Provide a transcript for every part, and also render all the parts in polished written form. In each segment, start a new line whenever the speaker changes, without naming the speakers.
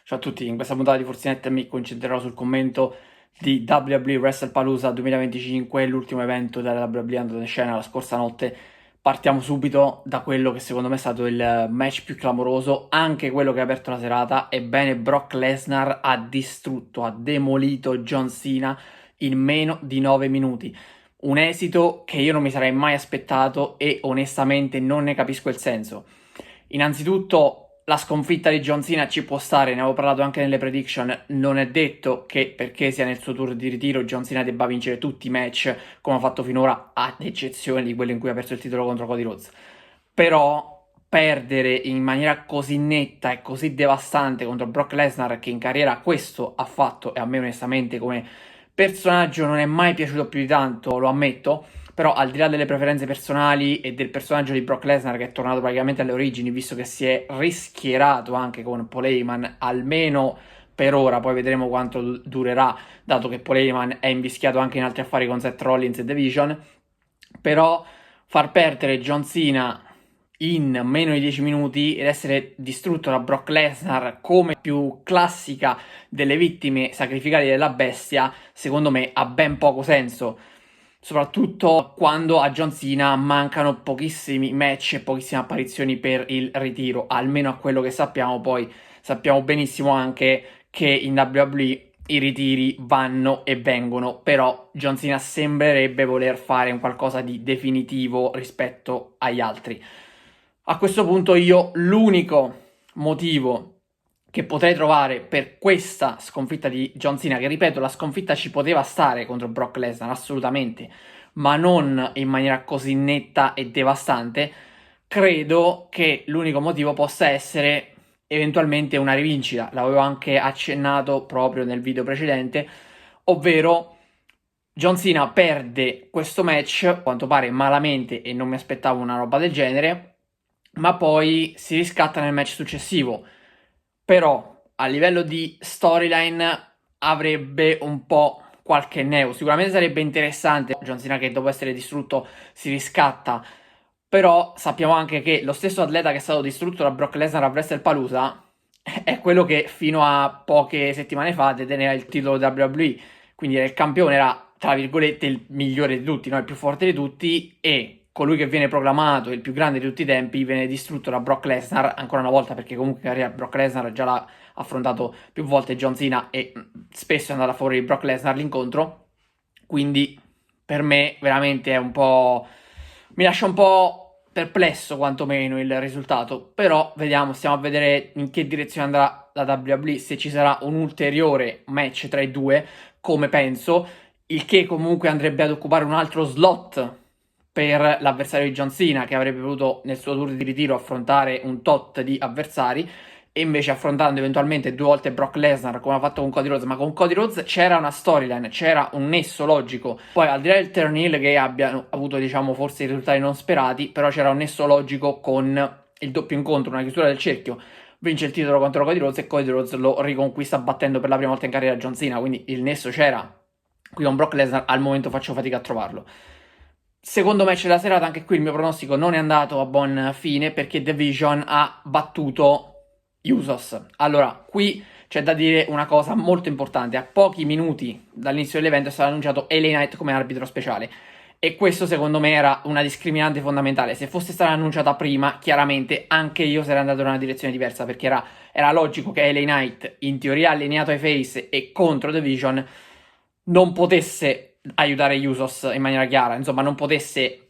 Ciao a tutti, in questa puntata di Forzinet mi concentrerò sul commento di WWE WrestlePalooza 2025, l'ultimo evento della WWE andato in scena la scorsa notte. Partiamo subito da quello che secondo me è stato il match più clamoroso, anche quello che ha aperto la serata. Ebbene, Brock Lesnar ha distrutto, ha demolito John Cena in meno di 9 minuti. Un esito che io non mi sarei mai aspettato e onestamente non ne capisco il senso. Innanzitutto la sconfitta di John Cena ci può stare, ne avevo parlato anche nelle prediction, non è detto che perché sia nel suo tour di ritiro John Cena debba vincere tutti i match come ha fatto finora, ad eccezione di quello in cui ha perso il titolo contro Cody Rhodes. Però perdere in maniera così netta e così devastante contro Brock Lesnar, che in carriera questo ha fatto e a me onestamente come personaggio non è mai piaciuto più di tanto, lo ammetto. Però al di là delle preferenze personali e del personaggio di Brock Lesnar che è tornato praticamente alle origini, visto che si è rischierato anche con Paul Heyman, almeno per ora, poi vedremo quanto durerà, dato che Paul Heyman è invischiato anche in altri affari con Seth Rollins e The Vision. Però far perdere John Cena in meno di 10 minuti ed essere distrutto da Brock Lesnar come più classica delle vittime sacrificate della bestia, secondo me ha ben poco senso. Soprattutto quando a John Cena mancano pochissimi match e pochissime apparizioni per il ritiro, almeno a quello che sappiamo. Poi sappiamo benissimo anche che in WWE i ritiri vanno e vengono, però John Cena sembrerebbe voler fare un qualcosa di definitivo rispetto agli altri. A questo punto io l'unico motivo che potrei trovare per questa sconfitta di John Cena, che ripeto, la sconfitta ci poteva stare contro Brock Lesnar, assolutamente, ma non in maniera così netta e devastante, credo che l'unico motivo possa essere eventualmente una rivincita. L'avevo anche accennato proprio nel video precedente, ovvero John Cena perde questo match, a quanto pare malamente, e non mi aspettavo una roba del genere, ma poi si riscatta nel match successivo. Però a livello di storyline avrebbe un po' qualche neo. Sicuramente sarebbe interessante John Cena che dopo essere distrutto si riscatta. Però sappiamo anche che lo stesso atleta che è stato distrutto da Brock Lesnar a WrestlePalooza è quello che fino a poche settimane fa deteneva il titolo WWE. Quindi era il campione, era tra virgolette il migliore di tutti, no? Il più forte di tutti, e colui che viene proclamato il più grande di tutti i tempi viene distrutto da Brock Lesnar ancora una volta, perché comunque in carriera Brock Lesnar già l'ha affrontato più volte John Cena e spesso è andato a favore di Brock Lesnar l'incontro. Quindi per me veramente è un po'... mi lascia un po' perplesso quantomeno il risultato, però vediamo, stiamo a vedere in che direzione andrà la WWE, se ci sarà un ulteriore match tra i due, come penso, il che comunque andrebbe ad occupare un altro slot per l'avversario di John Cena, che avrebbe potuto nel suo tour di ritiro affrontare un tot di avversari, e invece affrontando eventualmente due volte Brock Lesnar come ha fatto con Cody Rhodes. Ma con Cody Rhodes c'era una storyline, c'era un nesso logico. Poi al di là del turn heel che abbiano avuto, diciamo, forse i risultati non sperati, però c'era un nesso logico con il doppio incontro, una chiusura del cerchio. Vince il titolo contro Cody Rhodes e Cody Rhodes lo riconquista battendo per la prima volta in carriera John Cena, quindi il nesso c'era. Qui con Brock Lesnar al momento faccio fatica a trovarlo. Secondo match della serata, anche qui il mio pronostico non è andato a buon fine perché The Vision ha battuto Usos. Allora, qui c'è da dire una cosa molto importante. A pochi minuti dall'inizio dell'evento è stato annunciato LA Knight come arbitro speciale. E questo secondo me era una discriminante fondamentale. Se fosse stata annunciata prima, chiaramente anche io sarei andato in una direzione diversa, perché era logico che LA Knight, in teoria allineato ai face e contro The Vision, non potesse aiutare Usos in maniera chiara, insomma non potesse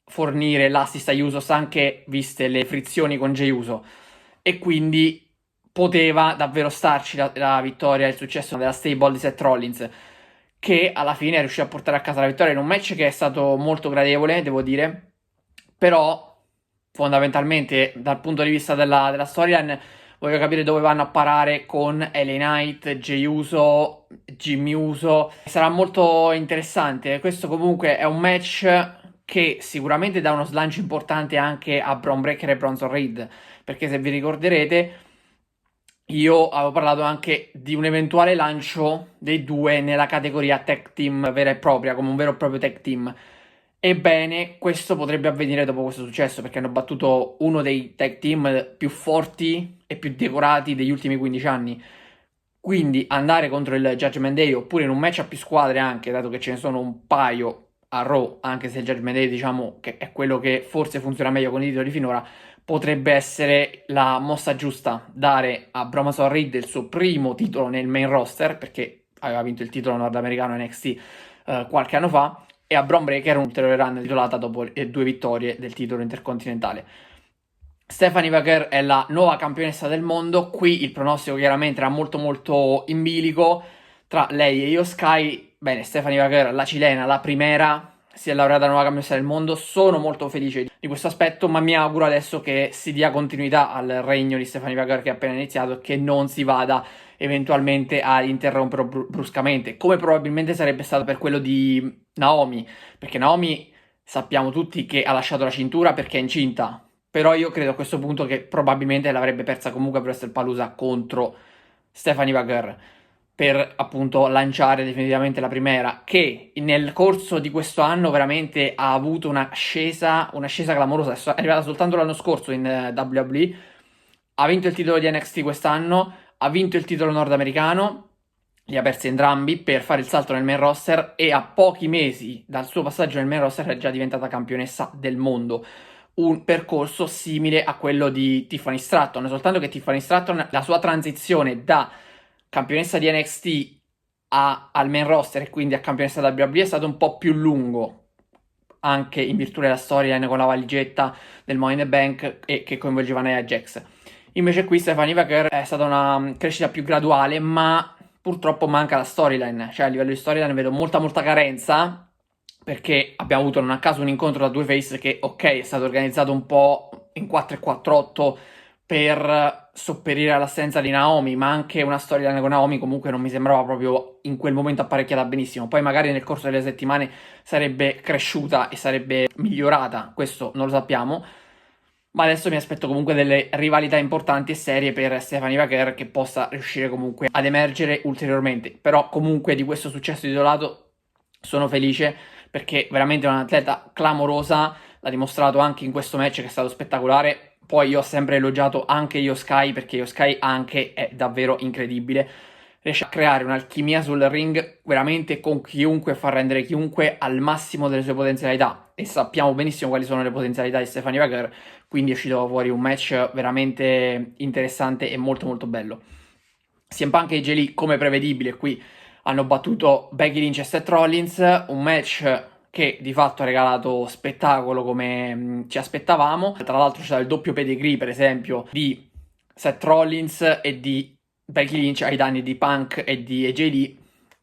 fornire l'assist a Usos anche viste le frizioni con Jey Uso, e quindi poteva davvero starci la vittoria e il successo della stable di Seth Rollins, che alla fine è riuscito a portare a casa la vittoria in un match che è stato molto gradevole, devo dire, però fondamentalmente dal punto di vista della storyline voglio capire dove vanno a parare con LA Knight, Jey Uso, Jimmy Uso. Sarà molto interessante. Questo comunque è un match che sicuramente dà uno slancio importante anche a Bron Breakker e Bronson Reed, perché se vi ricorderete io avevo parlato anche di un eventuale lancio dei due nella categoria tag team vera e propria, come un vero e proprio tag team. Ebbene, questo potrebbe avvenire dopo questo successo, perché hanno battuto uno dei tag team più forti e più decorati degli ultimi 15 anni. Quindi andare contro il Judgment Day oppure in un match a più squadre anche, dato che ce ne sono un paio a Raw, anche se il Judgment Day diciamo che è quello che forse funziona meglio con i titoli finora, potrebbe essere la mossa giusta, dare a Bronson Reed il suo primo titolo nel main roster, perché aveva vinto il titolo nordamericano NXT qualche anno fa, e a Bron Breakker un'ulteriore run titolata dopo le 2 vittorie del titolo intercontinentale. Stephanie Vaquer è la nuova campionessa del mondo. Qui il pronostico chiaramente era molto molto in bilico tra lei e Io Sky. Bene, Stephanie Vaquer, la cilena, la primera, si è laureata nuova campionessa del mondo. Sono molto felice di questo aspetto, ma mi auguro adesso che si dia continuità al regno di Stephanie Vaquer che è appena iniziato e che non si vada eventualmente a interromperlo bruscamente, come probabilmente sarebbe stato per quello di Naomi, perché Naomi sappiamo tutti che ha lasciato la cintura perché è incinta. Però io credo a questo punto che probabilmente l'avrebbe persa comunque per WrestlePalooza contro Stephanie Vaquer per appunto lanciare definitivamente la primera, che nel corso di questo anno veramente ha avuto un'ascesa clamorosa. È arrivata soltanto l'anno scorso in WWE, ha vinto il titolo di NXT quest'anno, ha vinto il titolo nordamericano, li ha persi entrambi per fare il salto nel main roster e a pochi mesi dal suo passaggio nel main roster è già diventata campionessa del mondo. Un percorso simile a quello di Tiffany Stratton, soltanto che Tiffany Stratton, la sua transizione da campionessa di NXT al main roster e quindi a campionessa WWE è stato un po' più lungo, anche in virtù della storyline con la valigetta del Money in the Bank e che coinvolgeva Nia Jax. Invece qui Stephanie Vaquer è stata una crescita più graduale, ma purtroppo manca la storyline, cioè a livello di storyline vedo molta carenza, perché abbiamo avuto non a caso un incontro da due face che, ok, è stato organizzato un po' in 4-4-8 per sopperire all'assenza di Naomi, ma anche una storyline con Naomi comunque non mi sembrava proprio in quel momento apparecchiata benissimo. Poi magari nel corso delle settimane sarebbe cresciuta e sarebbe migliorata, questo non lo sappiamo. Ma adesso mi aspetto comunque delle rivalità importanti e serie per Stephanie Vaquer che possa riuscire comunque ad emergere ulteriormente. Però comunque di questo successo isolato sono felice perché veramente è un'atleta clamorosa, l'ha dimostrato anche in questo match che è stato spettacolare. Poi io ho sempre elogiato anche Io Sky perché Io Sky anche è davvero incredibile. Riesce a creare un'alchimia sul ring veramente con chiunque, far rendere chiunque al massimo delle sue potenzialità. E sappiamo benissimo quali sono le potenzialità di Stephanie Vaquer, quindi è uscito fuori un match veramente interessante e molto bello. CM Punk e AJ Lee, come prevedibile, qui hanno battuto Becky Lynch e Seth Rollins, un match che di fatto ha regalato spettacolo come ci aspettavamo. Tra l'altro c'è il doppio pedigree, per esempio, di Seth Rollins e di Becky Lynch ai danni di Punk e di AJ Lee.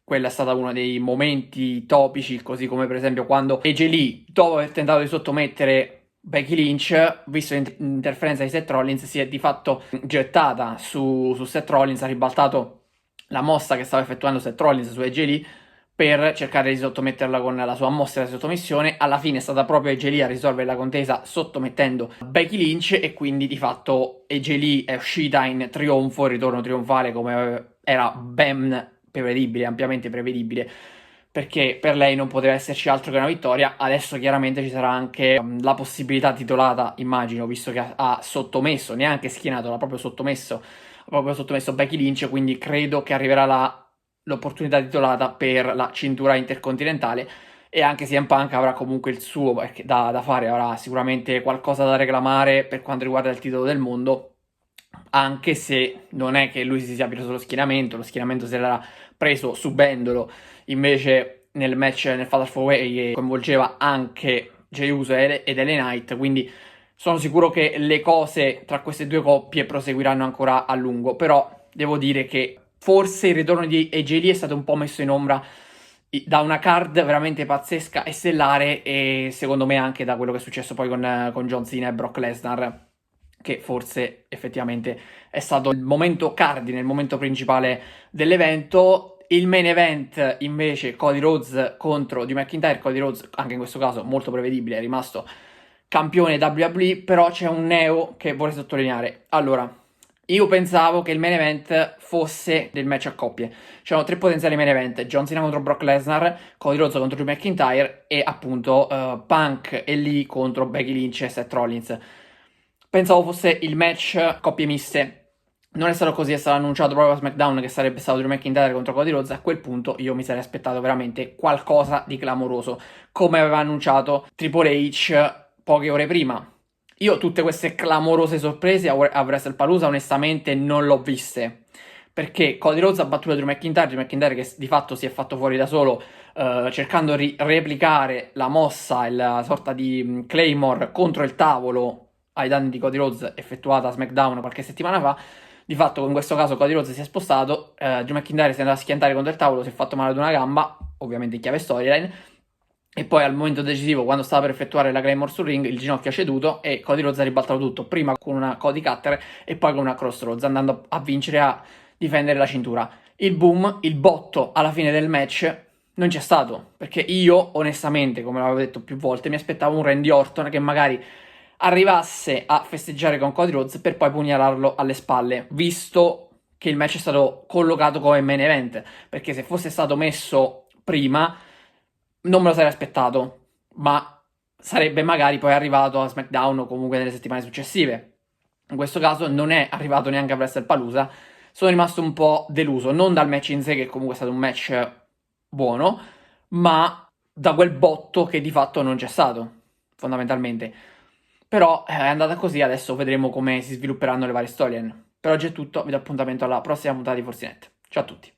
Quello è stato uno dei momenti topici, così come per esempio quando AJ Lee, dopo aver tentato di sottomettere Becky Lynch, visto l'interferenza di Seth Rollins, si è di fatto gettata su Seth Rollins, ha ribaltato la mossa che stava effettuando Seth Rollins su AJ Lee per cercare di sottometterla con la sua mossa di sottomissione. Alla fine è stata proprio AJ Lee a risolvere la contesa sottomettendo Becky Lynch e quindi di fatto AJ Lee è uscita in trionfo, ritorno trionfale come era ben prevedibile, ampiamente prevedibile, perché per lei non poteva esserci altro che una vittoria. Adesso chiaramente ci sarà anche la possibilità titolata, immagino, visto che ha sottomesso, neanche schienato, l'ha proprio sottomesso Becky Lynch, quindi credo che arriverà l'opportunità titolata per la cintura intercontinentale e anche CM Punk avrà comunque il suo da fare, avrà sicuramente qualcosa da reclamare per quanto riguarda il titolo del mondo, anche se non è che lui si sia preso lo schienamento se l'era preso subendolo, invece nel match nel Fatal 4-Way che coinvolgeva anche Jey Uso ed LA Knight, quindi sono sicuro che le cose tra queste due coppie proseguiranno ancora a lungo, però devo dire che forse il ritorno di AJ Lee è stato un po' messo in ombra da una card veramente pazzesca e stellare e secondo me anche da quello che è successo poi con John Cena e Brock Lesnar, che forse effettivamente è stato il momento cardine, il momento principale dell'evento. Il main event invece Cody Rhodes contro Drew McIntyre. Cody Rhodes anche in questo caso molto prevedibile, è rimasto campione WWE, però c'è un neo che vorrei sottolineare. Allora, io pensavo che il main event fosse del match a coppie. C'erano 3 potenziali main event: John Cena contro Brock Lesnar, Cody Rhodes contro Drew McIntyre e appunto Punk e Lee contro Becky Lynch e Seth Rollins. Pensavo fosse il match coppie miste Non è stato così, è stato annunciato proprio a SmackDown che sarebbe stato Drew McIntyre contro Cody Rhodes. A quel punto io mi sarei aspettato veramente qualcosa di clamoroso, come aveva annunciato Triple H poche ore prima. Io tutte queste clamorose sorprese a WrestlePalooza onestamente non l'ho viste, perché Cody Rhodes ha battuto Drew McIntyre che di fatto si è fatto fuori da solo, cercando di replicare la mossa, la sorta di Claymore contro il tavolo ai danni di Cody Rhodes effettuata a SmackDown qualche settimana fa. Di fatto, in questo caso, Cody Rhodes si è spostato, Drew McIntyre si è andato a schiantare contro il tavolo, si è fatto male ad una gamba, ovviamente in chiave storyline, e poi al momento decisivo, quando stava per effettuare la Claymore sul ring, il ginocchio è ceduto e Cody Rhodes ha ribaltato tutto, prima con una Cody Cutter e poi con una Crossroads, andando a vincere, a difendere la cintura. Il boom, il botto alla fine del match non c'è stato, perché io, onestamente, come l'avevo detto più volte, mi aspettavo un Randy Orton che magari arrivasse a festeggiare con Cody Rhodes per poi pugnalarlo alle spalle, visto che il match è stato collocato come main event, perché se fosse stato messo prima non me lo sarei aspettato, ma sarebbe magari poi arrivato a SmackDown o comunque nelle settimane successive. In questo caso non è arrivato neanche a WrestlePalooza, sono rimasto un po' deluso, non dal match in sé che comunque è stato un match buono, ma da quel botto che di fatto non c'è stato, fondamentalmente. Però è andata così, adesso vedremo come si svilupperanno le varie storyline. Per oggi è tutto, vi do appuntamento alla prossima puntata di Forzinet. Ciao a tutti.